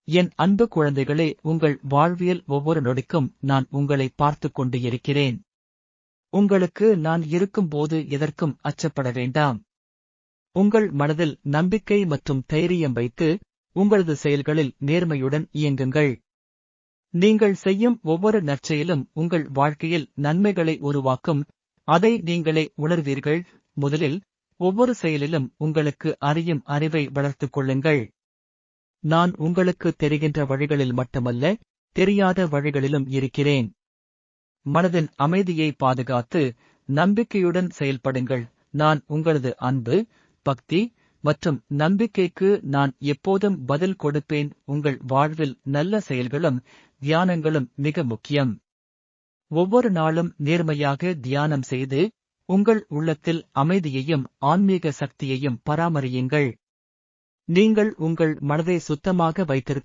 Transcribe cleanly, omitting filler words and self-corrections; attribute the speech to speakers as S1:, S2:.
S1: என் அன்பு குழந்தைகளே, உங்கள் வாழ்வியல் ஒவ்வொரு நொடிக்கும் நான் உங்களை பார்த்துக் கொண்டு இருக்கிறேன். உங்களுக்கு நான் இருக்கும்போது எதற்கும் அச்சப்பட வேண்டாம். உங்கள் மனதில் நம்பிக்கை மற்றும் தைரியம் வைத்து, உங்களது செயல்களில் நேர்மையுடன் இயங்குங்கள். நீங்கள் செய்யும் ஒவ்வொரு நற்செயலும் உங்கள் வாழ்க்கையில் நன்மைகளை உருவாக்கும், அதை நீங்களே உணர்வீர்கள். முதலில், ஒவ்வொரு செயலிலும் உங்களுக்கு அறியும் அறிவை வளர்த்துக் கொள்ளுங்கள். நான் உங்களுக்கு தெரிகின்ற வழிகளில் மட்டுமல்ல, தெரியாத வழிகளிலும் இருக்கிறேன். மனதின் அமைதியை பாதுகாத்து, நம்பிக்கையுடன் செயல்படுங்கள். நான் உங்களது அன்பு, பக்தி மற்றும் நம்பிக்கைக்கு நான் எப்போதும் பதில் கொடுப்பேன். உங்கள் வாழ்வில் நல்ல செயல்களும் தியானங்களும் மிக முக்கியம். ஒவ்வொரு நாளும் நேர்மையாக தியானம் செய்து, உங்கள் உள்ளத்தில் அமைதியையும் ஆன்மீக சக்தியையும் பராமரியுங்கள். நீங்கள் உங்கள் மனதை சுத்தமாக வைத்திருக்க